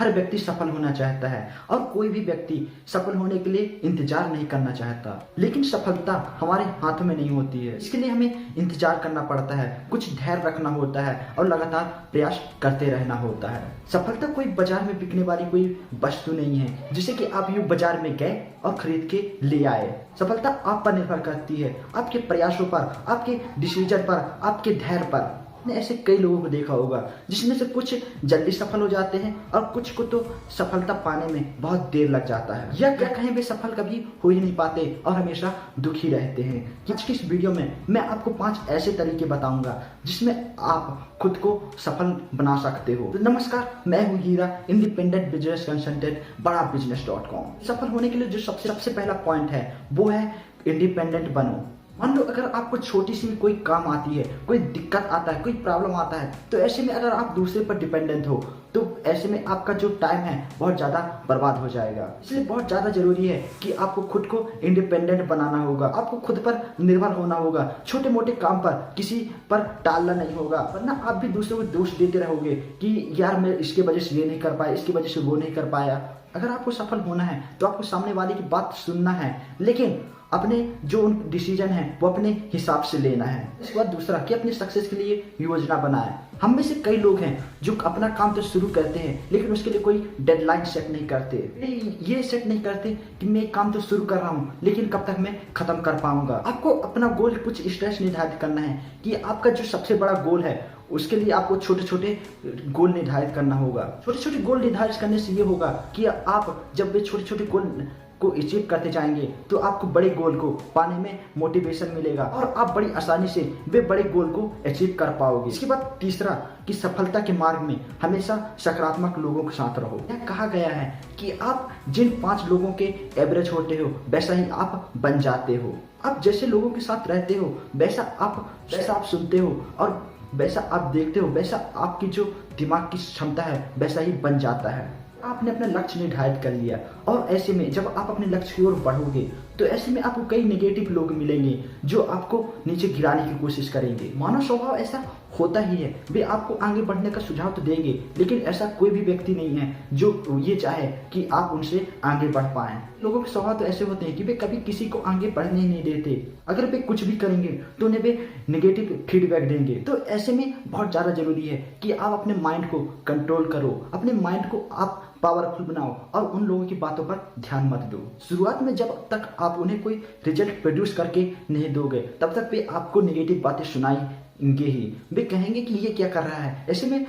हर व्यक्ति सफल होना चाहता है और कोई भी व्यक्ति सफल होने के लिए इंतजार नहीं करना चाहता, लेकिन सफलता हमारे हाथों में नहीं होती है। इसके लिए हमें इंतजार करना पड़ता है, कुछ धैर्य रखना होता है और लगातार प्रयास करते रहना होता है। सफलता कोई बाजार में बिकने वाली कोई वस्तु नहीं है जिसे कि आप यूं बाजार में गए और खरीद के ले आए। सफलता आप पर निर्भर करती है, आपके प्रयासों पर, आपके डिसीजन पर, आपके धैर्य पर। आपने ऐसे कई लोगों को देखा होगा जिसमें से कुछ जल्दी सफल हो जाते हैं और कुछ को तो सफलता पाने में बहुत देर लग जाता है, या क्या कहें वे सफल कभी हो ही नहीं पाते और हमेशा दुखी रहते हैं। आज की इस वीडियो में मैं आपको 5 ऐसे तरीके बताऊंगा जिसमें आप खुद को सफल बना सकते हो। तो नमस्कार, मैं हूँ हीरा, इंडिपेंडेंट बिजनेस कंसल्टेंट, badabusiness.com। सफल होने के लिए जो सबसे पहला पॉइंट है वो है इंडिपेंडेंट बनो। मान लो अगर आपको छोटी सी भी कोई काम आती है, कोई दिक्कत आता है, कोई प्रॉब्लम आता है, तो ऐसे में अगर आप दूसरे पर डिपेंडेंट हो तो ऐसे में आपका जो टाइम है बहुत ज़्यादा बर्बाद हो जाएगा। इसलिए बहुत ज़्यादा जरूरी है कि आपको खुद को इंडिपेंडेंट बनाना होगा, आपको खुद पर निर्भर होना होगा। छोटे मोटे काम पर किसी पर टालना नहीं होगा, वरना आप भी दूसरों को दोष देते रहोगे कि यार मैं इसके वजह से ये नहीं कर पाया, इसकी वजह से वो नहीं कर पाया। अगर आपको सफल होना है तो आपको सामने वाले की बात सुनना है, लेकिन अपने जो डिसीजन है वो अपने हिसाब से लेना है। इसके बाद दूसरा कि अपने सक्सेस के लिए योजना बनाएं। हम में से कई लोग हैं जो अपना काम तो शुरू करते हैं लेकिन उसके लिए कोई डेडलाइन सेट नहीं करते। ये सेट नहीं करते कि मैं काम तो शुरू कर रहा हूँ लेकिन कब तक मैं खत्म कर पाऊंगा। आपको अपना गोल कुछ स्ट्रेस निर्धारित करना है कि आपका जो सबसे बड़ा गोल है उसके लिए आपको छोटे छोटे गोल निर्धारित करना होगा। छोटे छोटे गोल निर्धारित करने से ये होगा कि आप जब वे छोटे छोटे गोल को अचीव करते जाएंगे तो आपको बड़े गोल को पाने में मोटिवेशन मिलेगा और आप बड़ी आसानी से वे बड़े गोल को अचीव कर पाओगे। इसके बाद तीसरा कि सफलता के मार्ग में हमेशा सकारात्मक लोगों के साथ रहो। यह कहा गया है कि आप जिन 5 लोगों के एवरेज होते हो वैसा ही आप बन जाते हो। आप जैसे लोगों के साथ रहते हो वैसा आप सुनते हो और वैसा आप देखते हो, वैसा आपकी जो दिमाग की क्षमता है वैसा ही बन जाता है। आपने अपना लक्ष्य निर्धारित कर लिया और ऐसे में जब आप अपने लक्ष्य की ओर बढ़ोगे तो ऐसे में आपको कई नेगेटिव लोग मिलेंगे जो आपको नीचे गिराने की कोशिश करेंगे। मानव स्वभाव ऐसा होता ही है, वे आपको आगे बढ़ने का सुझाव तो देंगे लेकिन ऐसा कोई भी व्यक्ति नहीं है जो ये चाहे कि आप उनसे आगे बढ़ पाएं। लोगों के स्वभाव तो ऐसे होते हैं कि वे कभी किसी को आगे बढ़ने नहीं देते। अगर वे कुछ भी करेंगे तो उन्हें वे नेगेटिव फीडबैक देंगे। तो ऐसे में बहुत ज़्यादा जरूरी है कि आप अपने माइंड को कंट्रोल करो, अपने माइंड को आप पावरफुल बनाओ और उन लोगों की बातों पर ध्यान मत दो। शुरुआत में जब तक आप उन्हें कोई रिजल्ट प्रोड्यूस करके नहीं दोगे तब तक वे आपको नेगेटिव बातें सुनाएंगे ही। वे कहेंगे कि ये क्या कर रहा है, ऐसे में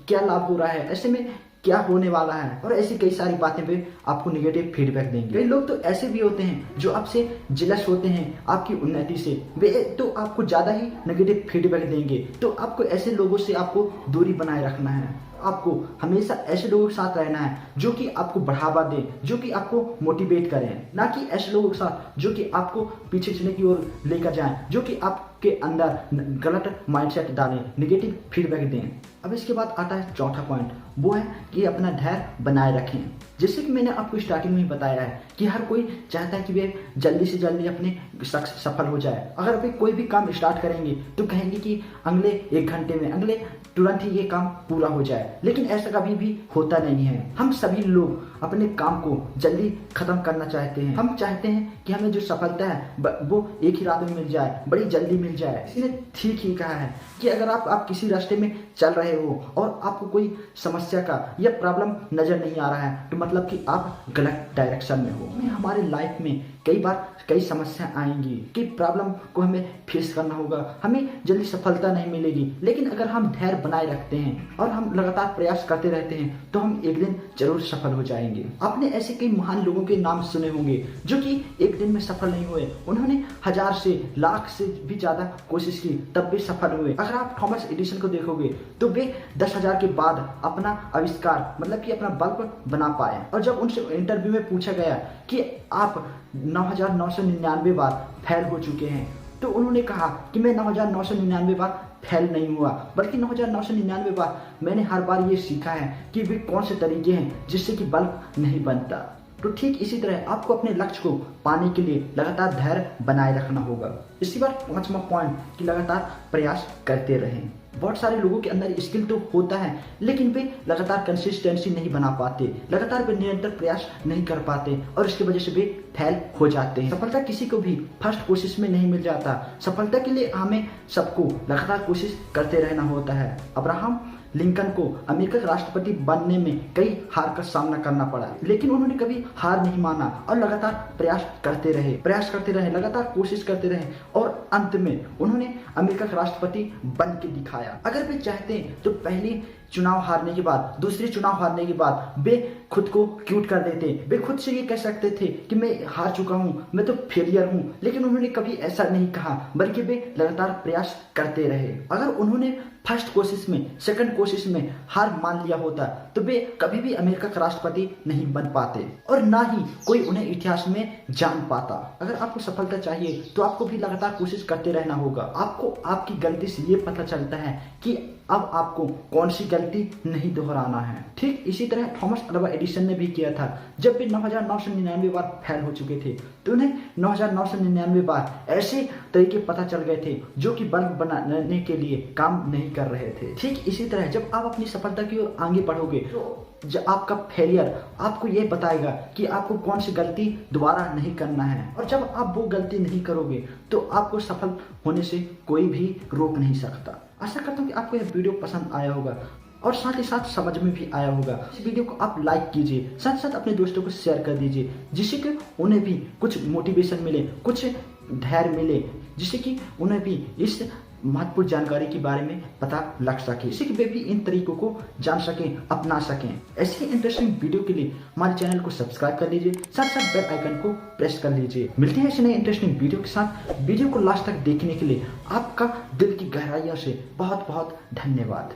क्या लाभ हो रहा है, ऐसे में क्या होने वाला है, और ऐसी कई सारी बातें वे आपको नेगेटिव फीडबैक देंगे। कई लोग तो ऐसे भी होते हैं जो आपसे जेलस होते हैं आपकी उन्नति से, वे तो आपको ज्यादा ही नेगेटिव फीडबैक देंगे। तो आपको ऐसे लोगों से आपको दूरी बनाए रखना है। आपको हमेशा ऐसे लोगों के साथ रहना है जो कि आपको बढ़ावा दें, जो कि आपको मोटिवेट करें, ना कि ऐसे लोगों के साथ जो कि आपको पीछे चलने की ओर लेकर जाएं, जो कि आपके अंदर गलत माइंडसेट डालें, नेगेटिव फीडबैक दें। अब इसके बाद आता है चौथा पॉइंट, वो है कि अपना धैर्य बनाए रखें। जैसे कि मैंने आपको स्टार्टिंग में ही बताया है कि हर कोई चाहता है कि वे जल्दी से जल्दी अपने सफल हो जाए। अगर वे कोई भी काम स्टार्ट करेंगे तो कहेंगे कि अगले 1 घंटे में, अगले तुरंत ही ये काम पूरा हो जाए, लेकिन ऐसा कभी भी होता नहीं है। हम सभी लोग अपने काम को जल्दी खत्म करना चाहते हैं। हम चाहते हैं कि हमें जो सफलता है वो एक ही रात में मिल जाए, बड़ी जल्दी मिल जाए। इसने ठीक ही कहा है कि अगर आप किसी रास्ते में चल रहे हो और आपको कोई समस्या का या प्रॉब्लम नजर नहीं आ रहा है तो मतलब कि आप गलत डायरेक्शन में हो। हमारे लाइफ में कई बार कई समस्या आएंगी, कई प्रॉब्लम को हमें फेस करना होगा, हमें जल्दी सफलता नहीं मिलेगी, लेकिन अगर हम धैर्य बनाए रखते हैं और हम लगातार प्रयास करते रहते हैं तो हम एक दिन जरूर सफल हो जाएंगे। आपने ऐसे कई महान लोगों के नाम सुने होंगे जो कि एक दिन में सफल नहीं हुए, उन्होंने 1000 से लाख से भी ज्यादा कोशिश की तब भी सफल हुए। अगर आप थॉमस एडिसन को देखोगे तो वे 10,000 के बाद अपना आविष्कार मतलब कि अपना बल्ब बना पाए, और जब उनसे इंटरव्यू में पूछा गया कि आप 9,999 बार फेल हो चुके हैं तो उन्होंने कहा कि मैं 9,999 बार फेल नहीं हुआ, बल्कि 9,999 बार मैंने हर बार ये सीखा है कि वे कौन से तरीके हैं जिससे कि बल्ब नहीं बनता। तो ठीक इसी तरह आपको अपने लक्ष्य को पाने के लिए लगातार धैर्य बनाए रखना होगा। इसी बार 5वां पॉइंट कि लगातार प्रयास करते रहें। बहुत सारे लोगों के अंदर स्किल तो होता है, लेकिन वे लगातार कंसिस्टेंसी नहीं बना पाते, लगातार वे निरंतर प्रयास नहीं कर पाते और इसकी वजह से वे फेल हो जाते हैं। सफलता किसी को भी फर्स्ट कोशिश में नहीं मिल जाता। सफलता के लिए हमें सबको लगातार कोशिश करते रहना होता है। अब्राहम लिंकन को अमेरिका के राष्ट्रपति बनने में कई हार का सामना करना पड़ा, लेकिन उन्होंने कभी हार नहीं माना और लगातार प्रयास करते रहे, लगातार कोशिश करते रहे और अंत में उन्होंने अमेरिका के राष्ट्रपति बन के दिखाया। अगर वे चाहते हैं तो पहली चुनाव हारने के बाद, दूसरी चुनाव हारने के बाद वे खुद को क्यूट कर देते, वे खुद से ये कह सकते थे कि मैं हार चुका हूँ, मैं तो फेलियर हूँ, लेकिन उन्होंने कभी ऐसा नहीं कहा, बल्कि वे लगातार प्रयास करते रहे। अगर उन्होंने फर्स्ट कोशिश में, सेकंड कोशिश में हार मान लिया होता तो वे कभी भी अमेरिका का राष्ट्रपति नहीं बन पाते और ना ही कोई उन्हें इतिहास में जान पाता। अगर आपको सफलता चाहिए तो आपको भी लगातार कोशिश करते रहना होगा। आपको आपकी गलती से ये पता चलता है कि अब आपको कौन सी गलती नहीं दोहराना है। ठीक इसी तरह थॉमस अल्वा एडिसन ने भी किया था। जब वे 9999 बार फेल हो चुके थे तो उन्हें 9999 बार ऐसे तरीके पता चल गए थे जो कि बल्ब बनाने के लिए काम नहीं कर रहे थे। ठीक इसी तरह जब आप अपनी सफलता की ओर आगे बढ़ोगे तो जब आपका फेलियर आपको ये बताएगा कि आपको कौन सी गलती दोबारा नहीं करना है, और जब आप वो गलती नहीं करोगे तो आपको सफल होने से कोई भी रोक नहीं सकता। आशा करता हूँ कि आपको यह वीडियो पसंद आया होगा और साथ ही साथ समझ में भी आया होगा। इस वीडियो को आप लाइक कीजिए, साथ साथ अपने दोस्तों को शेयर कर दीजिए, जिससे कि उन्हें भी कुछ मोटिवेशन मिले, कुछ धैर्य मिले, जिससे कि उन्हें भी इस महत्वपूर्ण जानकारी के बारे में पता लग सके, इससे कि वे भी इन तरीकों को जान सकें, अपना सकें। ऐसे ही इंटरेस्टिंग वीडियो के लिए हमारे चैनल को सब्सक्राइब कर लीजिए, साथ साथ बेल आइकन को प्रेस कर लीजिए। मिलते हैं ऐसे नए इंटरेस्टिंग वीडियो के साथ। वीडियो को लास्ट तक देखने के लिए आपका दिल की गहराइयों से बहुत बहुत धन्यवाद।